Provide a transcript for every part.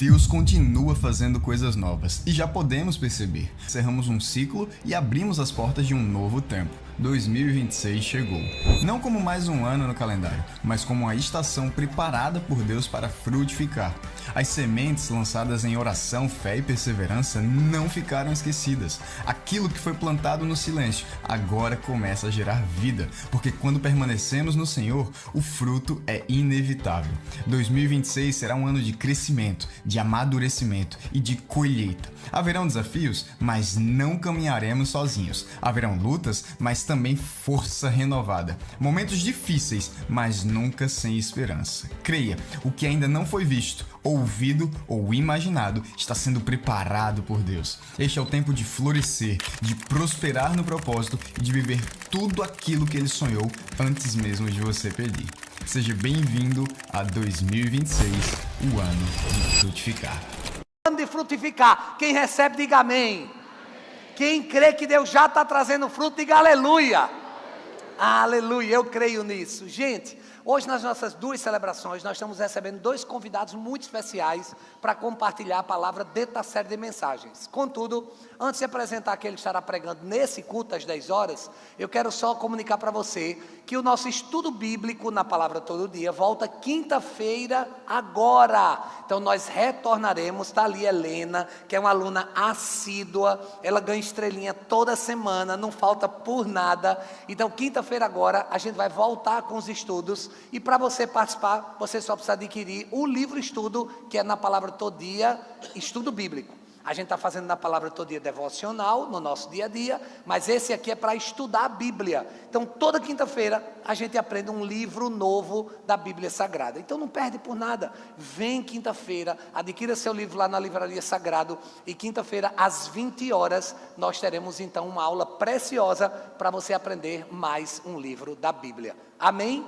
Deus continua fazendo coisas novas e já podemos perceber. Cerramos um ciclo e abrimos as portas de um novo tempo. 2026 chegou. Não como mais um ano no calendário, mas como uma estação preparada por Deus para frutificar. As sementes lançadas em oração, fé e perseverança não ficaram esquecidas. Aquilo que foi plantado no silêncio agora começa a gerar vida, porque quando permanecemos no Senhor, o fruto é inevitável. 2026 será um ano de crescimento, de amadurecimento e de colheita. Haverão desafios, mas não caminharemos sozinhos. Haverão lutas, mas também força renovada. Momentos difíceis, mas nunca sem esperança. Creia, o que ainda não foi visto, ouvido ou imaginado está sendo preparado por Deus. Este é o tempo de florescer, de prosperar no propósito e de viver tudo aquilo que Ele sonhou antes mesmo de você pedir. Seja bem-vindo a 2026, o ano de frutificar. Ano de frutificar. Quem recebe, diga amém. Quem crê que Deus já está trazendo fruto, diga aleluia. Aleluia, eu creio nisso. Gente, hoje nas nossas duas celebrações, nós estamos recebendo dois convidados muito especiais para compartilhar a palavra dentro da série de mensagens. Contudo, antes de apresentar aquele que estará pregando nesse culto às 10 horas, eu quero só comunicar para você que o nosso estudo bíblico na palavra todo dia volta quinta-feira agora. Então nós retornaremos, está ali Helena, que é uma aluna assídua, ela ganha estrelinha toda semana, não falta por nada. Então quinta-feira agora a gente vai voltar com os estudos e para você participar, você só precisa adquirir o livro estudo, que é na palavra todo dia, estudo bíblico. A gente está fazendo na palavra todo dia devocional, no nosso dia a dia, mas esse aqui é para estudar a Bíblia. Então toda quinta-feira a gente aprende um livro novo da Bíblia Sagrada. Então não perde por nada, vem quinta-feira, adquira seu livro lá na Livraria Sagrado e quinta-feira às 20 horas nós teremos então uma aula preciosa para você aprender mais um livro da Bíblia. Amém?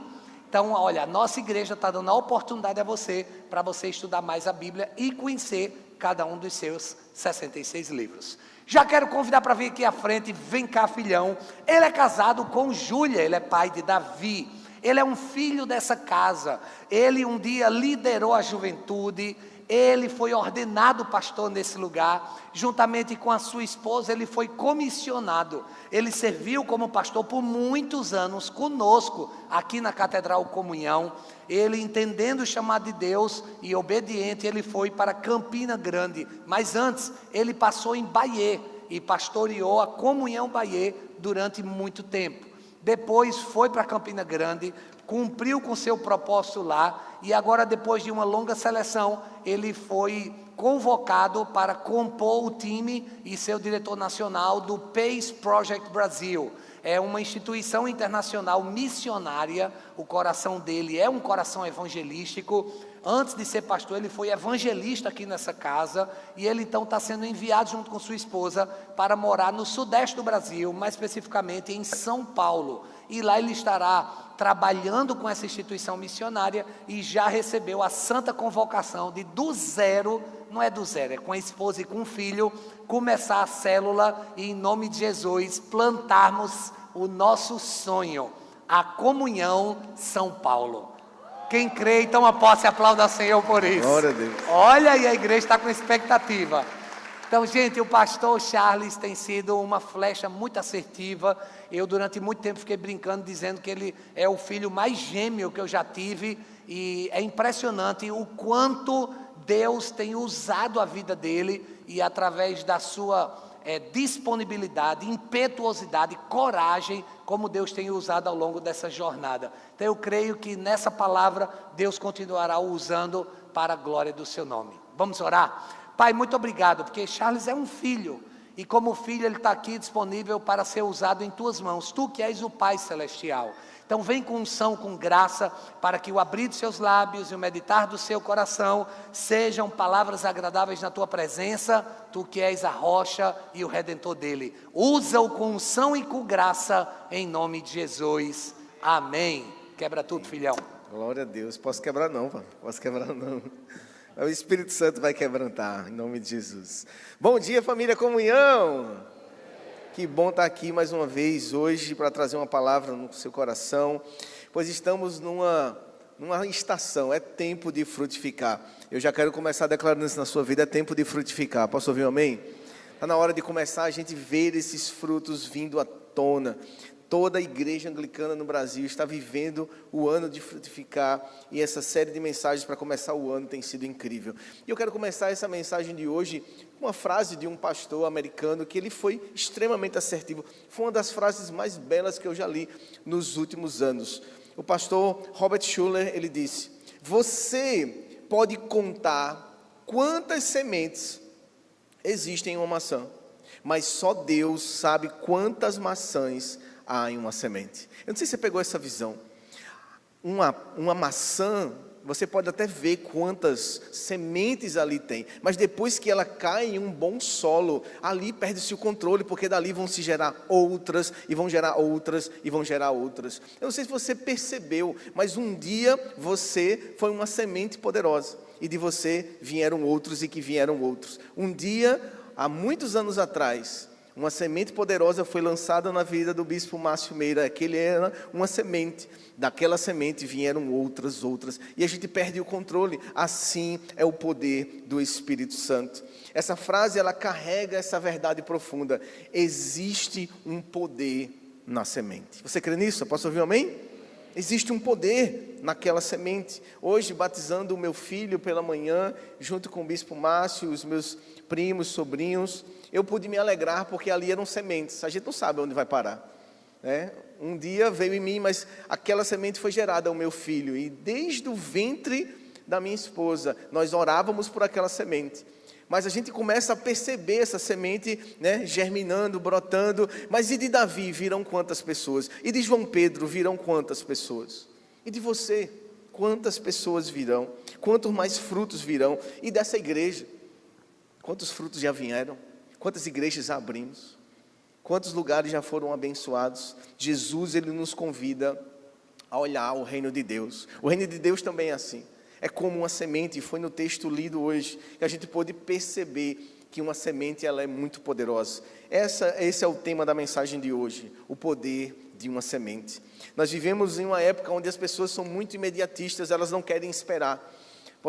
Então, olha, a nossa igreja está dando a oportunidade a você, para você estudar mais a Bíblia e conhecer cada um dos seus 66 livros. Já quero convidar para vir aqui à frente, vem cá filhão. Ele é casado com Júlia, ele é pai de Davi. Ele é um filho dessa casa. Ele um dia liderou a juventude. Ele foi ordenado pastor nesse lugar, juntamente com a sua esposa, ele foi comissionado. Ele serviu como pastor por muitos anos conosco, aqui na Catedral Comunhão. Ele, entendendo o chamado de Deus e obediente, ele foi para Campina Grande. Mas antes, ele passou em Bahia e pastoreou a Comunhão Bahia durante muito tempo. Depois foi para Campina Grande, cumpriu com seu propósito lá e agora, depois de uma longa seleção, ele foi convocado para compor o time e ser o diretor nacional do Pace Project Brasil. É uma instituição internacional missionária, o coração dele é um coração evangelístico. Antes de ser pastor, ele foi evangelista aqui nessa casa, e ele então está sendo enviado junto com sua esposa para morar no sudeste do Brasil, mais especificamente em São Paulo. E lá ele estará trabalhando com essa instituição missionária e já recebeu a santa convocação de do zero, não é do zero, é com a esposa e com o filho, começar a célula e em nome de Jesus plantarmos o nosso sonho, a Comunhão São Paulo. Quem crê, então posse, aplauda ao Senhor por isso. Glória a Deus. Olha aí, a igreja está com expectativa. Então, gente, o pastor Charles tem sido uma flecha muito assertiva. Eu, durante muito tempo, fiquei brincando, dizendo que ele é o filho mais gêmeo que eu já tive. E é impressionante o quanto Deus tem usado a vida dele e através da sua disponibilidade, impetuosidade, coragem, como Deus tem usado ao longo dessa jornada. Então eu creio que nessa palavra Deus continuará usando para a glória do seu nome. Vamos orar? Pai, muito obrigado, porque Charles é um filho, e como filho ele está aqui disponível para ser usado em tuas mãos, tu que és o Pai Celestial. Então vem com unção, com graça, para que o abrir dos seus lábios e o meditar do seu coração sejam palavras agradáveis na tua presença, tu que és a rocha e o Redentor dele. Usa-o com unção e com graça, em nome de Jesus. Amém. Quebra tudo, filhão. Glória a Deus. Posso quebrar não, pá. Posso quebrar não. O Espírito Santo vai quebrantar, em nome de Jesus. Bom dia, família Comunhão. Que bom estar aqui mais uma vez hoje para trazer uma palavra no seu coração, pois estamos numa numa estação, é tempo de frutificar. Eu já quero começar declarando isso na sua vida, é tempo de frutificar. Posso ouvir um amém? Está na hora de começar a gente ver esses frutos vindo à tona. Toda a igreja anglicana no Brasil está vivendo o ano de frutificar, e essa série de mensagens para começar o ano tem sido incrível. E eu quero começar essa mensagem de hoje com uma frase de um pastor americano que ele foi extremamente assertivo. Foi uma das frases mais belas que eu já li nos últimos anos. O pastor Robert Schuller, ele disse: você pode contar quantas sementes existem em uma maçã, mas só Deus sabe quantas maçãs há em uma semente. Eu não sei se você pegou essa visão. Uma maçã, você pode até ver quantas sementes ali tem, mas depois que ela cai em um bom solo, ali perde-se o controle, porque dali vão se gerar outras, e vão gerar outras, e vão gerar outras. Eu não sei se você percebeu, mas um dia você foi uma semente poderosa, e de você vieram outros, e que vieram outros. Um dia, há muitos anos atrás, uma semente poderosa foi lançada na vida do bispo Márcio Meira. Aquele era uma semente. Daquela semente vieram outras. E a gente perde o controle. Assim é o poder do Espírito Santo. Essa frase, ela carrega essa verdade profunda. Existe um poder na semente. Você crê nisso? Eu posso ouvir um amém? Existe um poder naquela semente. Hoje, batizando o meu filho pela manhã, junto com o bispo Márcio, os meus primos, sobrinhos, eu pude me alegrar porque ali eram sementes. A gente não sabe onde vai parar, né? Um dia veio em mim, mas aquela semente foi gerada ao meu filho. E desde o ventre da minha esposa, nós orávamos por aquela semente. Mas a gente começa a perceber essa semente, né, germinando, brotando. Mas e de Davi virão quantas pessoas? E de João Pedro virão quantas pessoas? E de você, quantas pessoas virão? Quantos mais frutos virão? E dessa igreja, quantos frutos já vieram? Quantas igrejas abrimos? Quantos lugares já foram abençoados? Jesus, ele nos convida a olhar o reino de Deus. O reino de Deus também é assim. É como uma semente, e foi no texto lido hoje que a gente pôde perceber que uma semente, ela é muito poderosa. Esse é o tema da mensagem de hoje, o poder de uma semente. Nós vivemos em uma época onde as pessoas são muito imediatistas, elas não querem esperar.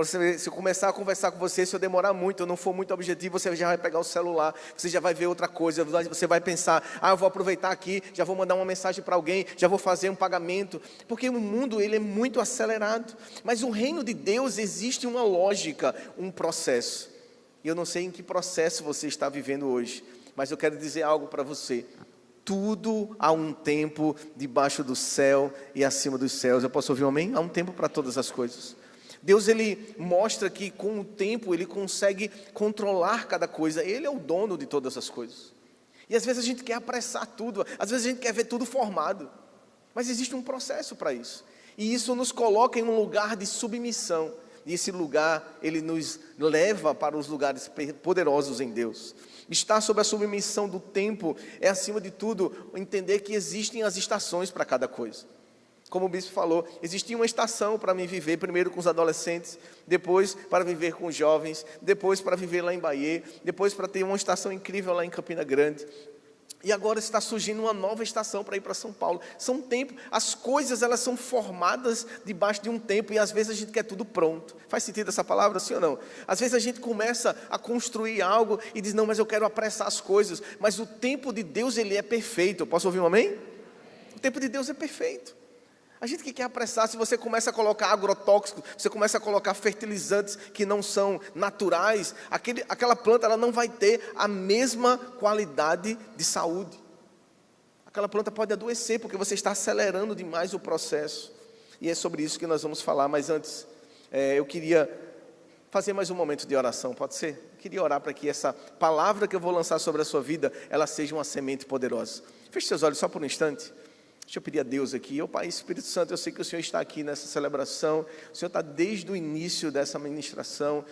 Se eu começar a conversar com você, se eu demorar muito, eu não for muito objetivo, você já vai pegar o celular, você já vai ver outra coisa, você vai pensar, eu vou aproveitar aqui, já vou mandar uma mensagem para alguém, já vou fazer um pagamento, porque o mundo, ele é muito acelerado, mas o reino de Deus existe uma lógica, um processo, e eu não sei em que processo você está vivendo hoje, mas eu quero dizer algo para você: tudo há um tempo debaixo do céu e acima dos céus. Eu posso ouvir um amém? Há um tempo para todas as coisas. Deus, ele mostra que com o tempo ele consegue controlar cada coisa. Ele é o dono de todas as coisas. E às vezes a gente quer apressar tudo, às vezes a gente quer ver tudo formado, mas existe um processo para isso. E isso nos coloca em um lugar de submissão. E esse lugar, ele nos leva para os lugares poderosos em Deus. Estar sob a submissão do tempo é, acima de tudo, entender que existem as estações para cada coisa. Como o bispo falou, existia uma estação para mim viver, primeiro com os adolescentes, depois para viver com os jovens, depois para viver lá em Bahia, depois para ter uma estação incrível lá em Campina Grande. E agora está surgindo uma nova estação para ir para São Paulo. São tempos, as coisas, elas são formadas debaixo de um tempo, e às vezes a gente quer tudo pronto. Faz sentido essa palavra, sim ou não? Às vezes a gente começa a construir algo e diz, não, mas eu quero apressar as coisas. Mas o tempo de Deus, ele é perfeito. Eu posso ouvir um amém? O tempo de Deus é perfeito. A gente que quer apressar, se você começa a colocar agrotóxicos, você começa a colocar fertilizantes que não são naturais, aquela planta, ela não vai ter a mesma qualidade de saúde. Aquela planta pode adoecer, porque você está acelerando demais o processo. E é sobre isso que nós vamos falar, mas antes, eu queria fazer mais um momento de oração, pode ser? Eu queria orar para que essa palavra que eu vou lançar sobre a sua vida, ela seja uma semente poderosa. Feche seus olhos só por um instante. Deixa eu pedir a Deus aqui, Pai, Espírito Santo, eu sei que o Senhor está aqui nessa celebração, o Senhor está desde o início dessa ministração.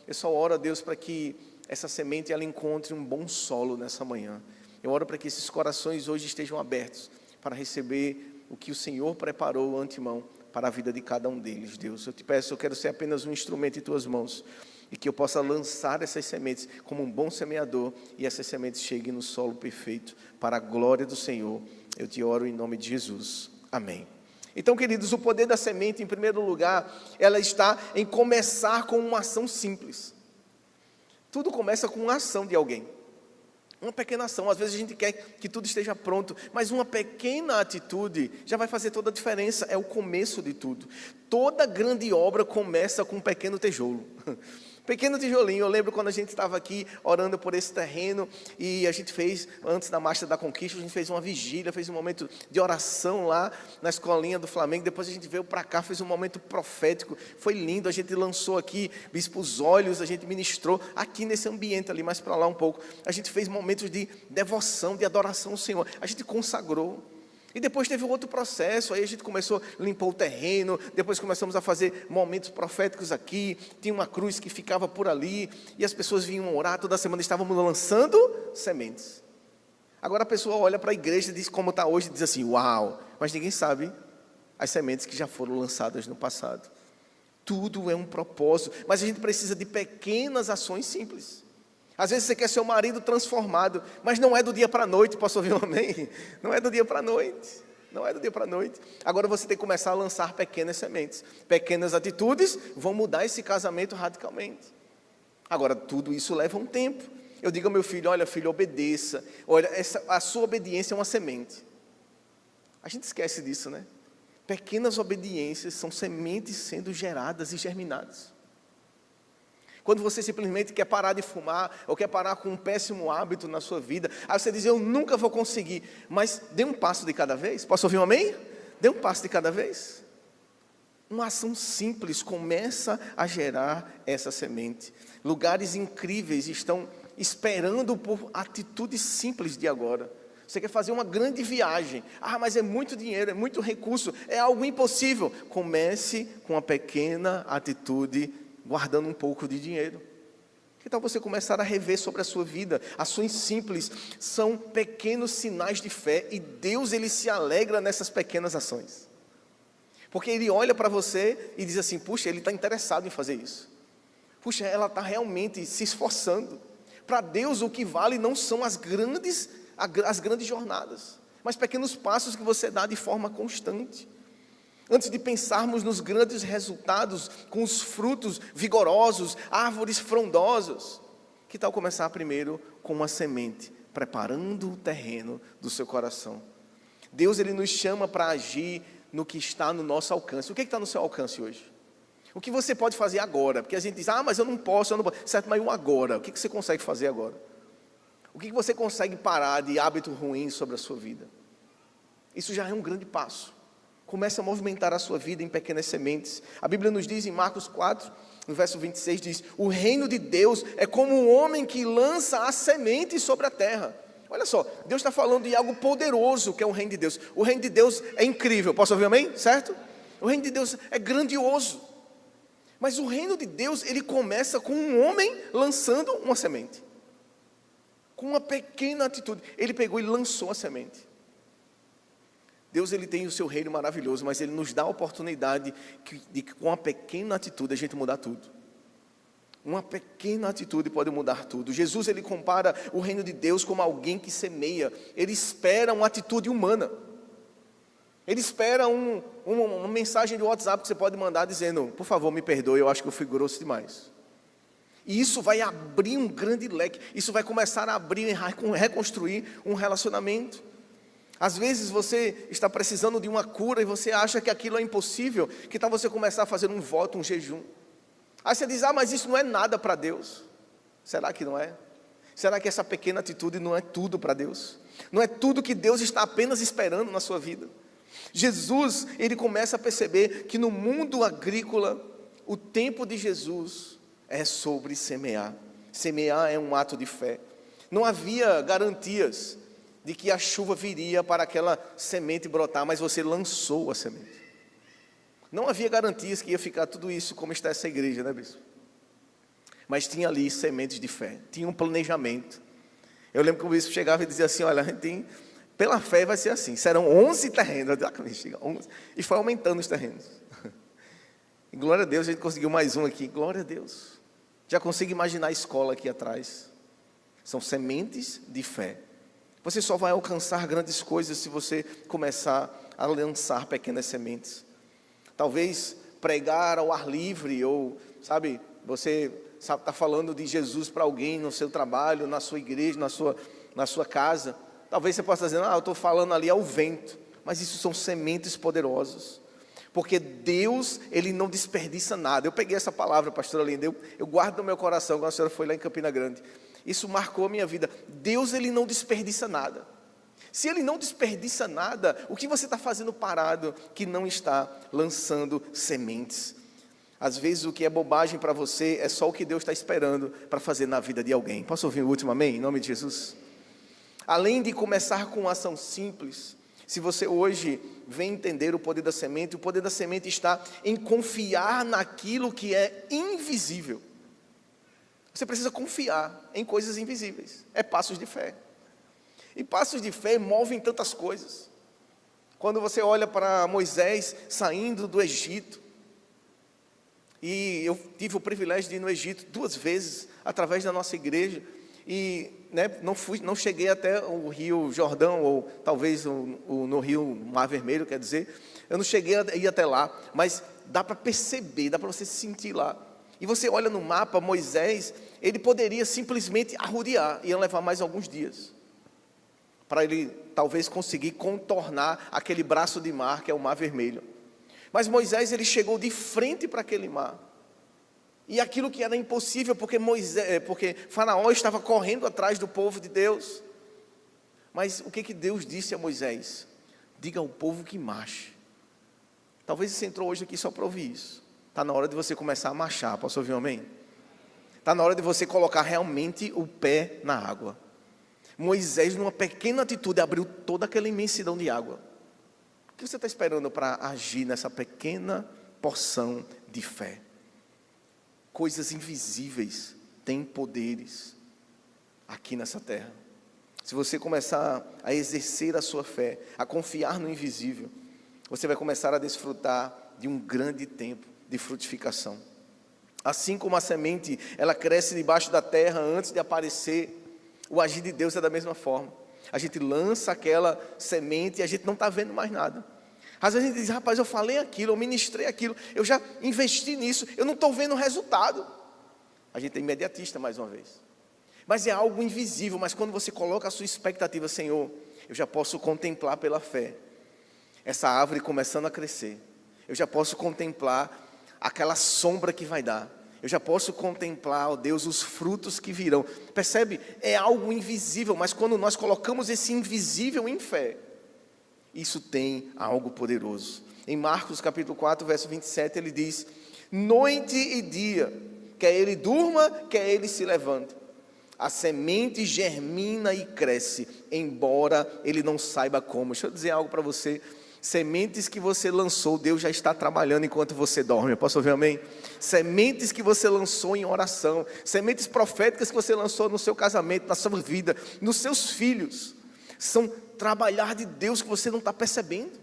Eu só oro a Deus para que essa semente, ela encontre um bom solo nessa manhã. Eu oro para que esses corações hoje estejam abertos para receber o que o Senhor preparou antemão para a vida de cada um deles. Deus, eu te peço, eu quero ser apenas um instrumento em tuas mãos, e que eu possa lançar essas sementes como um bom semeador, e essas sementes cheguem no solo perfeito, para a glória do Senhor. Eu te oro em nome de Jesus, amém. Então, queridos, o poder da semente, em primeiro lugar, ela está em começar com uma ação simples. Tudo começa com uma ação de alguém. Uma pequena ação. Às vezes a gente quer que tudo esteja pronto, mas uma pequena atitude já vai fazer toda a diferença. É o começo de tudo. Toda grande obra começa com um pequeno tijolo. Pequeno tijolinho. Eu lembro quando a gente estava aqui orando por esse terreno e a gente fez, antes da Marcha da Conquista, a gente fez uma vigília, fez um momento de oração lá na escolinha do Flamengo. Depois a gente veio para cá, fez um momento profético. Foi lindo, a gente lançou aqui Bispo os Olhos, a gente ministrou aqui nesse ambiente ali, mais para lá um pouco. A gente fez momentos de devoção, de adoração ao Senhor. A gente consagrou. E depois teve outro processo, aí a gente começou a limpar o terreno, depois começamos a fazer momentos proféticos aqui, tinha uma cruz que ficava por ali, e as pessoas vinham orar, toda semana estávamos lançando sementes. Agora a pessoa olha para a igreja e diz como está hoje, e diz assim, uau, mas ninguém sabe as sementes que já foram lançadas no passado. Tudo é um propósito, mas a gente precisa de pequenas ações simples. Às vezes você quer seu marido transformado, mas não é do dia para a noite, posso ouvir um amém? Não é do dia para a noite, não é do dia para a noite. Agora você tem que começar a lançar pequenas sementes, pequenas atitudes vão mudar esse casamento radicalmente. Agora tudo isso leva um tempo. Eu digo ao meu filho, olha filho, obedeça, olha, a sua obediência é uma semente. A gente esquece disso, né? Pequenas obediências são sementes sendo geradas e germinadas. Quando você simplesmente quer parar de fumar, ou quer parar com um péssimo hábito na sua vida, aí você diz, eu nunca vou conseguir, mas dê um passo de cada vez. Posso ouvir um amém? Dê um passo de cada vez. Uma ação simples começa a gerar essa semente. Lugares incríveis estão esperando por atitudes simples de agora. Você quer fazer uma grande viagem, mas é muito dinheiro, é muito recurso, é algo impossível. Comece com uma pequena atitude, guardando um pouco de dinheiro. Que tal você começar a rever sobre a sua vida? Ações simples são pequenos sinais de fé e Deus ele se alegra nessas pequenas ações. Porque Ele olha para você e diz assim, puxa, Ele está interessado em fazer isso. Puxa, ela está realmente se esforçando. Para Deus o que vale não são as grandes jornadas, mas pequenos passos que você dá de forma constante. Antes de pensarmos nos grandes resultados, com os frutos vigorosos, árvores frondosas, que tal começar primeiro com uma semente, preparando o terreno do seu coração? Deus ele nos chama para agir no que está no nosso alcance. O que está no seu alcance hoje? O que você pode fazer agora? Porque a gente diz, mas eu não posso. Certo, mas o agora? O que você consegue fazer agora? O que você consegue parar de hábito ruim sobre a sua vida? Isso já é um grande passo. Comece a movimentar a sua vida em pequenas sementes. A Bíblia nos diz em Marcos 4, no verso 26, diz, o reino de Deus é como um homem que lança a semente sobre a terra. Olha só, Deus está falando de algo poderoso que é o reino de Deus. O reino de Deus é incrível, posso ouvir amém? Certo? O reino de Deus é grandioso. Mas o reino de Deus, ele começa com um homem lançando uma semente. Com uma pequena atitude. Ele pegou e lançou a semente. Deus ele tem o seu reino maravilhoso, mas Ele nos dá a oportunidade de com uma pequena atitude a gente mudar tudo. Uma pequena atitude pode mudar tudo. Jesus ele compara o reino de Deus como alguém que semeia. Ele espera uma atitude humana. Ele espera uma mensagem de WhatsApp que você pode mandar dizendo, por favor me perdoe, eu acho que eu fui grosso demais. E isso vai abrir um grande leque. Isso vai começar a abrir e reconstruir um relacionamento. Às vezes você está precisando de uma cura e você acha que aquilo é impossível. Que tal você começar a fazer um voto, um jejum? Aí você diz, mas isso não é nada para Deus. Será que não é? Será que essa pequena atitude não é tudo para Deus? Não é tudo que Deus está apenas esperando na sua vida? Jesus, ele começa a perceber que no mundo agrícola, o tempo de Jesus é sobre semear. Semear é um ato de fé. Não havia garantias de que a chuva viria para aquela semente brotar, mas você lançou a semente. Não havia garantias que ia ficar tudo isso como está essa igreja, né, bispo? Mas tinha ali sementes de fé, tinha um planejamento. Eu lembro que o bispo chegava e dizia assim, olha, a gente tem, pela fé vai ser assim, serão 11 terrenos, e foi aumentando os terrenos. E glória a Deus, a gente conseguiu mais um aqui, glória a Deus. Já consigo imaginar a escola aqui atrás. São sementes de fé. Você só vai alcançar grandes coisas se você começar a lançar pequenas sementes. Talvez pregar ao ar livre, ou, sabe, você está falando de Jesus para alguém no seu trabalho, na sua igreja, na sua casa. Talvez você possa dizer, eu estou falando ali ao vento. Mas isso são sementes poderosas. Porque Deus, Ele não desperdiça nada. Eu peguei essa palavra, pastora Linda, eu guardo no meu coração quando a senhora foi lá em Campina Grande. Isso marcou a minha vida. Deus, Ele não desperdiça nada. Se Ele não desperdiça nada, o que você está fazendo parado que não está lançando sementes? Às vezes o que é bobagem para você é só o que Deus está esperando para fazer na vida de alguém. Posso ouvir o último amém? Em nome de Jesus. Além de começar com uma ação simples, se você hoje vem entender o poder da semente está em confiar naquilo que é invisível. Você precisa confiar em coisas invisíveis. É passos de fé. E passos de fé movem tantas coisas. Quando você olha para Moisés saindo do Egito, e eu tive o privilégio de ir no Egito 2 vezes, através da nossa igreja, e não cheguei até o Rio Jordão, ou talvez no Rio Mar Vermelho, quer dizer, eu não cheguei a ir até lá, mas dá para perceber, dá para você se sentir lá. E você olha no mapa, Moisés, ele poderia simplesmente arrodear, ia levar mais alguns dias, para ele talvez conseguir contornar aquele braço de mar, que é o Mar Vermelho. Mas Moisés, ele chegou de frente para aquele mar, e aquilo que era impossível, porque Faraó estava correndo atrás do povo de Deus. Mas o que Deus disse a Moisés? Diga ao povo que marche. Talvez você entrou hoje aqui só para ouvir isso. Está na hora de você começar a marchar. Posso ouvir um amém? Está na hora de você colocar realmente o pé na água. Moisés, numa pequena atitude, abriu toda aquela imensidão de água. O que você está esperando para agir nessa pequena porção de fé? Coisas invisíveis têm poderes aqui nessa terra. Se você começar a exercer a sua fé, a confiar no invisível, você vai começar a desfrutar de um grande tempo de frutificação. Assim como a semente, ela cresce debaixo da terra antes de aparecer, o agir de Deus é da mesma forma. A gente lança aquela semente e a gente não está vendo mais nada. Às vezes a gente diz, rapaz, eu falei aquilo, eu ministrei aquilo, eu já investi nisso, eu não estou vendo o resultado. A gente é imediatista mais uma vez. Mas é algo invisível, mas quando você coloca a sua expectativa, Senhor, eu já posso contemplar pela fé essa árvore começando a crescer. Eu já posso contemplar aquela sombra que vai dar. Eu já posso contemplar, ó Deus, os frutos que virão. Percebe? É algo invisível, mas quando nós colocamos esse invisível em fé, isso tem algo poderoso. Em Marcos capítulo 4, verso 27, ele diz, noite e dia, quer ele durma, quer ele se levante, a semente germina e cresce, embora ele não saiba como. Deixa eu dizer algo para você. Sementes que você lançou, Deus já está trabalhando enquanto você dorme. Eu posso ouvir amém? Sementes que você lançou em oração, sementes proféticas que você lançou no seu casamento, na sua vida, nos seus filhos, são trabalhar de Deus que você não está percebendo,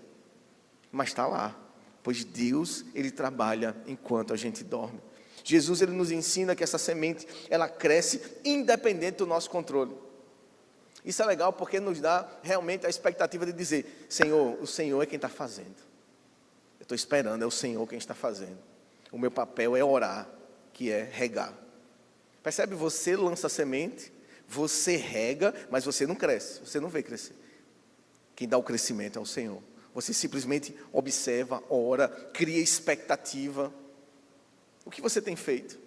mas está lá, pois Deus, Ele trabalha enquanto a gente dorme. Jesus, Ele nos ensina que essa semente, ela cresce independente do nosso controle. Isso é legal porque nos dá realmente a expectativa de dizer, Senhor, o Senhor é quem está fazendo. Eu estou esperando, é o Senhor quem está fazendo. O meu papel é orar, que é regar. Percebe? Você lança a semente, você rega, mas você não cresce, você não vê crescer. Quem dá o crescimento é o Senhor. Você simplesmente observa, ora, cria expectativa. O que você tem feito?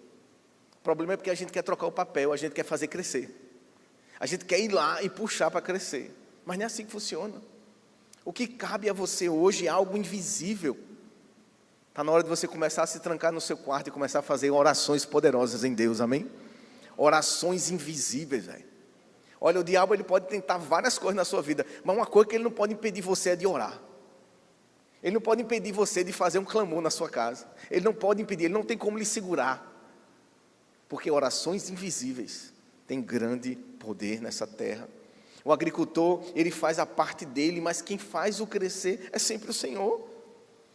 O problema é porque a gente quer trocar o papel, a gente quer fazer crescer. A gente quer ir lá e puxar para crescer. Mas não é assim que funciona. O que cabe a você hoje é algo invisível. Está na hora de você começar a se trancar no seu quarto e começar a fazer orações poderosas em Deus, amém? Orações invisíveis, velho. Olha, o diabo ele pode tentar várias coisas na sua vida, mas uma coisa que ele não pode impedir você é de orar. Ele não pode impedir você de fazer um clamor na sua casa. Ele não pode impedir, ele não tem como lhe segurar. Porque orações invisíveis têm grande poder nessa terra. O agricultor, ele faz a parte dele, mas quem faz o crescer é sempre o Senhor.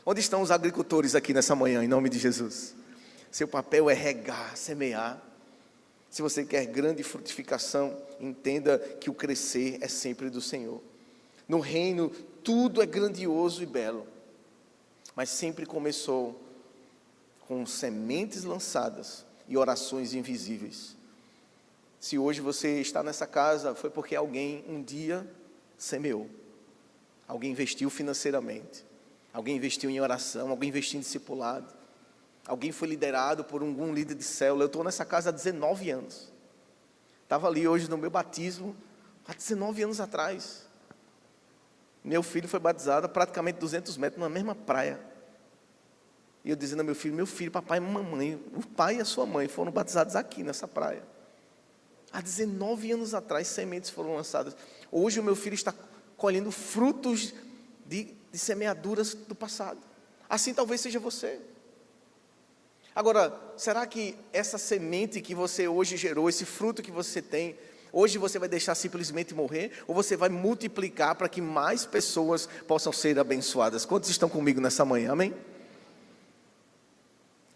Onde estão os agricultores aqui nessa manhã, em nome de Jesus? Seu papel é regar, semear. Se você quer grande frutificação, entenda que o crescer é sempre do Senhor. No reino, tudo é grandioso e belo, mas sempre começou com sementes lançadas e orações invisíveis. Se hoje você está nessa casa, foi porque alguém um dia semeou. Alguém investiu financeiramente. Alguém investiu em oração, alguém investiu em discipulado. Alguém foi liderado por algum líder de célula. Eu estou nessa casa há 19 anos. Estava ali hoje no meu batismo, há 19 anos atrás. Meu filho foi batizado a praticamente 200 metros na mesma praia. E eu dizendo ao meu filho, papai e mamãe, o pai e a sua mãe foram batizados aqui nessa praia. Há 19 anos atrás, sementes foram lançadas. Hoje o meu filho está colhendo frutos de semeaduras do passado. Assim talvez seja você. Agora, será que essa semente que você hoje gerou, esse fruto que você tem, hoje você vai deixar simplesmente morrer? Ou você vai multiplicar para que mais pessoas possam ser abençoadas? Quantos estão comigo nessa manhã, amém?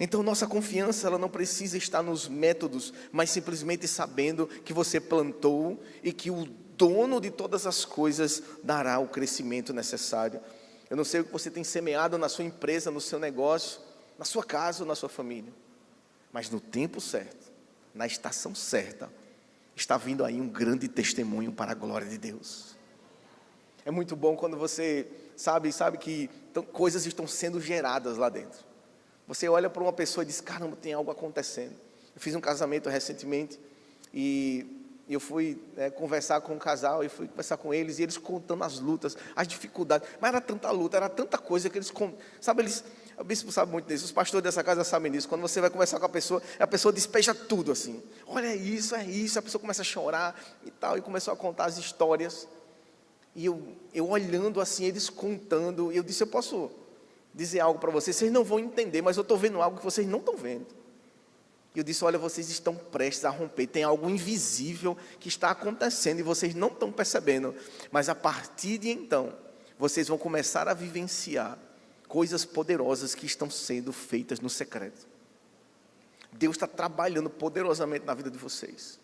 Então nossa confiança, ela não precisa estar nos métodos, mas simplesmente sabendo que você plantou e que o dono de todas as coisas dará o crescimento necessário. Eu não sei o que você tem semeado na sua empresa, no seu negócio, na sua casa ou na sua família, mas no tempo certo, na estação certa, está vindo aí um grande testemunho para a glória de Deus. É muito bom quando você sabe que coisas estão sendo geradas lá dentro. Você olha para uma pessoa e diz, caramba, tem algo acontecendo. Eu fiz um casamento recentemente e eu fui conversar com um casal, e fui conversar com eles, e eles contando as lutas, as dificuldades, mas era tanta luta, era tanta coisa que eles, o bispo sabe muito disso, os pastores dessa casa sabem disso, quando você vai conversar com a pessoa despeja tudo assim, olha é isso, a pessoa começa a chorar e tal, e começou a contar as histórias, e eu olhando assim, eles contando, e eu disse, eu posso dizer algo para vocês não vão entender, mas eu estou vendo algo que vocês não estão vendo. E eu disse, olha, vocês estão prestes a romper, tem algo invisível que está acontecendo e vocês não estão percebendo, mas a partir de então, vocês vão começar a vivenciar coisas poderosas que estão sendo feitas no secreto. Deus está trabalhando poderosamente na vida de vocês.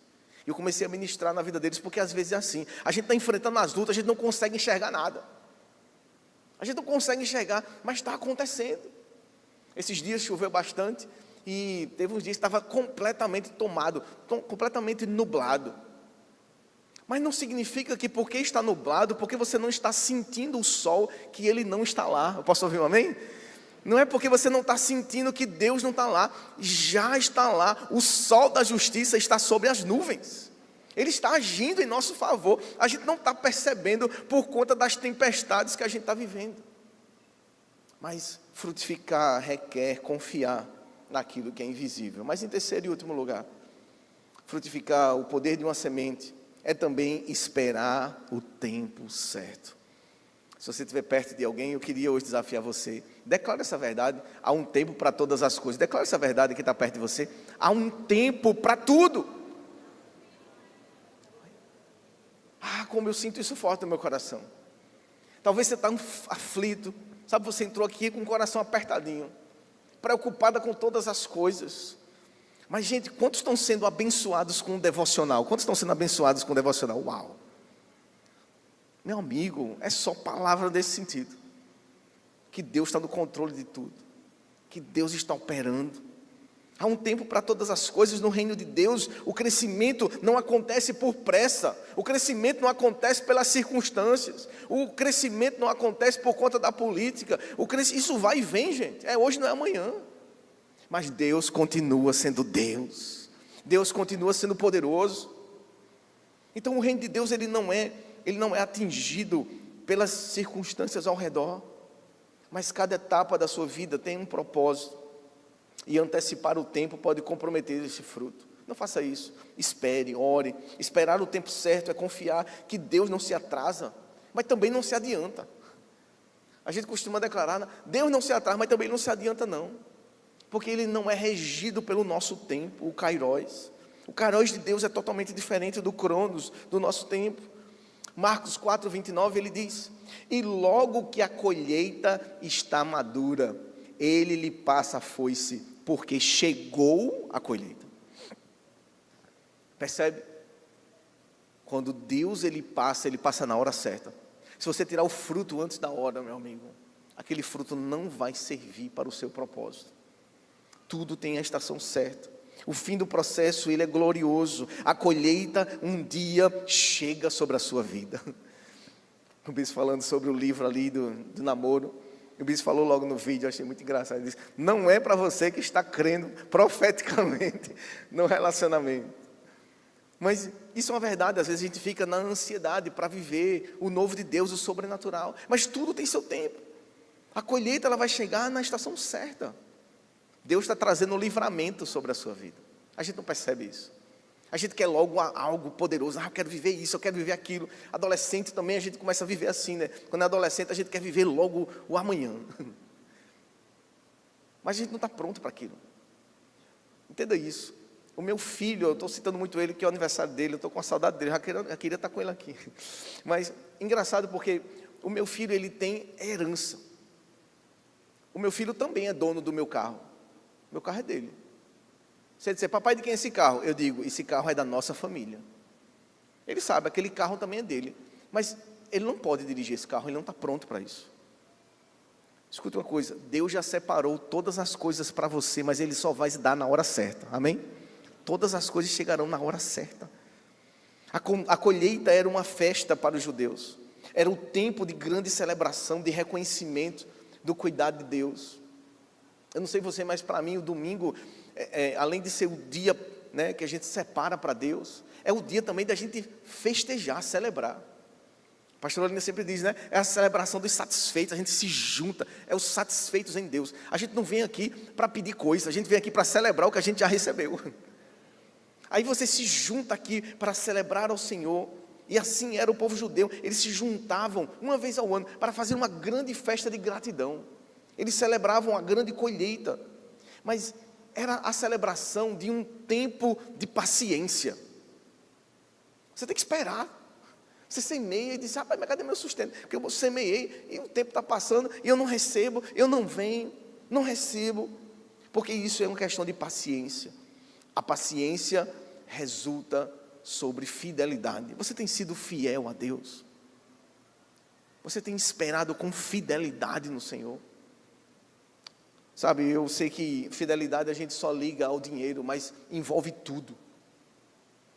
Eu comecei a ministrar na vida deles, porque às vezes é assim, a gente está enfrentando as lutas, a gente não consegue enxergar nada. A gente não consegue enxergar, mas está acontecendo. Esses dias choveu bastante e teve uns dias que estava completamente completamente nublado. Mas não significa que porque está nublado, porque você não está sentindo o sol, que ele não está lá. Eu posso ouvir um amém? Não é porque você não está sentindo que Deus não está lá, já está lá. O sol da justiça está sobre as nuvens. Ele está agindo em nosso favor. A gente não está percebendo por conta das tempestades que a gente está vivendo. Mas frutificar requer confiar naquilo que é invisível. Mas em terceiro e último lugar, frutificar o poder de uma semente é também esperar o tempo certo. Se você estiver perto de alguém, eu queria hoje desafiar você. Declare essa verdade. Há um tempo para todas as coisas. Declare essa verdade que está perto de você. Há um tempo para tudo. Como eu sinto isso forte no meu coração. Talvez você está aflito, sabe, você entrou aqui com o coração apertadinho, preocupada com todas as coisas. Mas gente, quantos estão sendo abençoados com o devocional? Quantos estão sendo abençoados com o devocional? Uau! Meu amigo, é só palavra desse sentido. Que Deus está no controle de tudo. Que Deus está operando. Há um tempo para todas as coisas no reino de Deus. O crescimento não acontece por pressa. O crescimento não acontece pelas circunstâncias. O crescimento não acontece por conta da política. Isso vai e vem, gente. Hoje não é amanhã. Mas Deus continua sendo Deus. Deus continua sendo poderoso. Então o reino de Deus ele não é atingido pelas circunstâncias ao redor. Mas cada etapa da sua vida tem um propósito. E antecipar o tempo pode comprometer esse fruto. Não faça isso. Espere, ore. Esperar o tempo certo é confiar que Deus não se atrasa, mas também não se adianta. A gente costuma declarar, Deus não se atrasa, mas também não se adianta não. Porque Ele não é regido pelo nosso tempo, o Kairos. O Kairos de Deus é totalmente diferente do Cronos, do nosso tempo. Marcos 4:29 ele diz, e logo que a colheita está madura, Ele lhe passa a foice, porque chegou a colheita. Percebe? Quando Deus ele passa na hora certa. Se você tirar o fruto antes da hora, meu amigo, aquele fruto não vai servir para o seu propósito. Tudo tem a estação certa. O fim do processo, ele é glorioso. A colheita um dia chega sobre a sua vida. O bispo falando sobre o livro ali do namoro, o bispo falou logo no vídeo, eu achei muito engraçado. Ele disse: não é para você que está crendo profeticamente no relacionamento. Mas isso é uma verdade. Às vezes a gente fica na ansiedade para viver o novo de Deus, o sobrenatural. Mas tudo tem seu tempo. A colheita, ela vai chegar na estação certa. Deus está trazendo um livramento sobre a sua vida. A gente não percebe isso. A gente quer logo algo poderoso. Eu quero viver isso, eu quero viver aquilo. Adolescente também, a gente começa a viver assim, né? Quando é adolescente, a gente quer viver logo o amanhã. Mas a gente não está pronto para aquilo. Entenda isso. O meu filho, eu estou citando muito ele, que é o aniversário dele, eu estou com a saudade dele, eu queria estar com ele aqui. Mas, engraçado porque o meu filho, ele tem herança. O meu filho também é dono do meu carro. Meu carro é dele. Se ele disser: papai, de quem é esse carro? Eu digo: esse carro é da nossa família. Ele sabe, aquele carro também é dele. Mas ele não pode dirigir esse carro, ele não está pronto para isso. Escuta uma coisa: Deus já separou todas as coisas para você, mas Ele só vai dar na hora certa, amém? Todas as coisas chegarão na hora certa. A colheita era uma festa para os judeus. Era o tempo de grande celebração, de reconhecimento do cuidado de Deus. Eu não sei você, mas para mim o domingo, além de ser o dia, né, que a gente separa para Deus, é o dia também da gente festejar, celebrar. A pastora Lina sempre diz, né? É a celebração dos satisfeitos. A gente se junta, é os satisfeitos em Deus. A gente não vem aqui para pedir coisas, a gente vem aqui para celebrar o que a gente já recebeu. Aí você se junta aqui para celebrar ao Senhor. E assim era o povo judeu. Eles se juntavam uma vez ao ano para fazer uma grande festa de gratidão. Eles celebravam a grande colheita, mas era a celebração de um tempo de paciência. Você tem que esperar. Você semeia e diz: rapaz, mas cadê meu sustento? Porque eu semeei e o tempo está passando e eu não recebo, eu não venho, não recebo. Porque isso é uma questão de paciência. A paciência resulta sobre fidelidade. Você tem sido fiel a Deus? Você tem esperado com fidelidade no Senhor? Sabe, eu sei que fidelidade a gente só liga ao dinheiro, mas envolve tudo.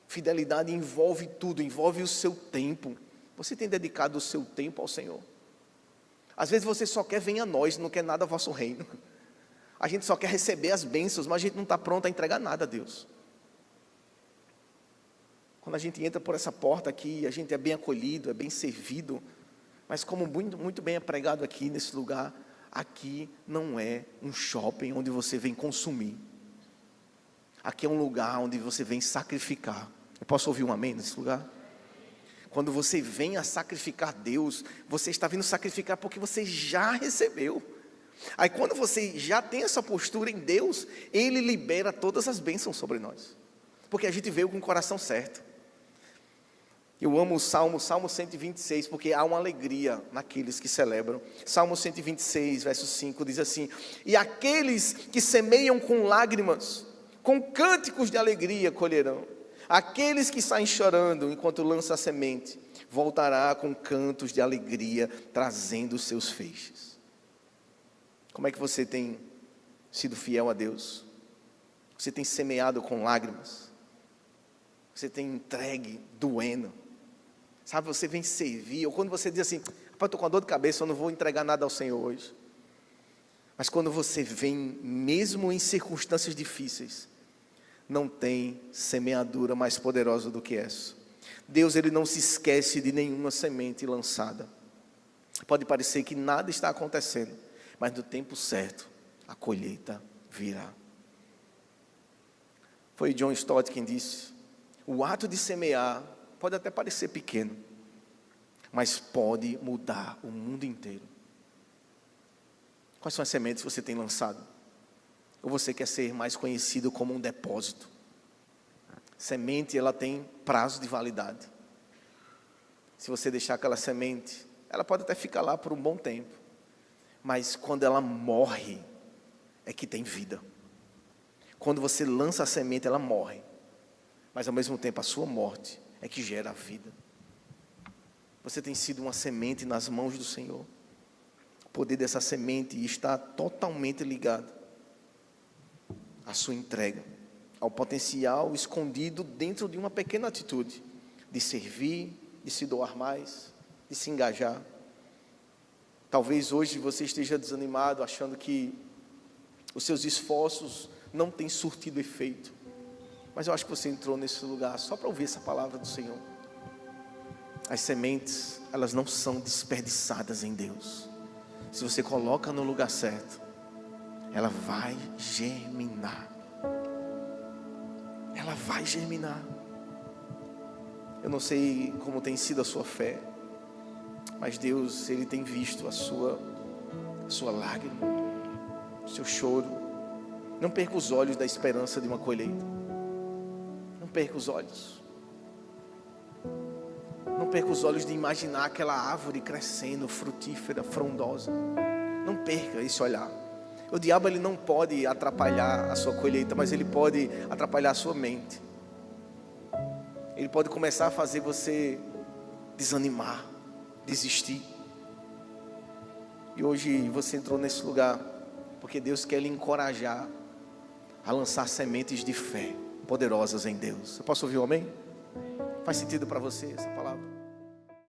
Fidelidade envolve tudo, envolve o seu tempo. Você tem dedicado o seu tempo ao Senhor? Às vezes você só quer venha a nós, não quer nada ao vosso reino. A gente só quer receber as bênçãos, mas a gente não está pronto a entregar nada a Deus. Quando a gente entra por essa porta aqui, a gente é bem acolhido, é bem servido, mas como muito bem é pregado aqui nesse lugar, aqui não é um shopping onde você vem consumir. Aqui é um lugar onde você vem sacrificar. Eu posso ouvir um amém nesse lugar? Quando você vem a sacrificar Deus, você está vindo sacrificar porque você já recebeu. Aí quando você já tem essa postura em Deus, Ele libera todas as bênçãos sobre nós. Porque a gente veio com o coração certo. Eu amo o Salmo 126, porque há uma alegria naqueles que celebram. Salmo 126, verso 5, diz assim: e aqueles que semeiam com lágrimas, com cânticos de alegria colherão. Aqueles que saem chorando enquanto lança a semente, voltará com cantos de alegria, trazendo os seus feixes. Como é que você tem sido fiel a Deus? Você tem semeado com lágrimas? Você tem entregue doendo? Sabe, você vem servir, ou quando você diz assim: rapaz, estou com uma dor de cabeça, eu não vou entregar nada ao Senhor hoje. Mas quando você vem, mesmo em circunstâncias difíceis, não tem semeadura mais poderosa do que essa. Deus, Ele não se esquece de nenhuma semente lançada. Pode parecer que nada está acontecendo, mas no tempo certo, a colheita virá. Foi John Stott quem disse: o ato de semear pode até parecer pequeno, mas pode mudar o mundo inteiro. Quais são as sementes que você tem lançado? Ou você quer ser mais conhecido como um depósito? Semente, ela tem prazo de validade. Se você deixar aquela semente, ela pode até ficar lá por um bom tempo, mas quando ela morre, é que tem vida. Quando você lança a semente, ela morre, mas ao mesmo tempo a sua morte é que gera a vida. Você tem sido uma semente nas mãos do Senhor. O poder dessa semente está totalmente ligado à sua entrega, ao potencial escondido dentro de uma pequena atitude de servir, de se doar mais, de se engajar. Talvez hoje você esteja desanimado, achando que os seus esforços não têm surtido efeito. Mas eu acho que você entrou nesse lugar só para ouvir essa palavra do Senhor. As sementes, elas não são desperdiçadas em Deus. Se você coloca no lugar certo, ela vai germinar. Ela vai germinar. Eu não sei como tem sido a sua fé, mas Deus, Ele tem visto a sua lágrima, o seu choro. Não perca os olhos da esperança de uma colheita. Não perca os olhos. Não perca os olhos de imaginar aquela árvore crescendo, frutífera, frondosa. Não perca esse olhar. O diabo, ele não pode atrapalhar a sua colheita, mas ele pode atrapalhar a sua mente. Ele pode começar a fazer você desanimar, desistir. E hoje você entrou nesse lugar porque Deus quer lhe encorajar a lançar sementes de fé poderosas em Deus. Eu posso ouvir um amém? Faz sentido para você essa palavra?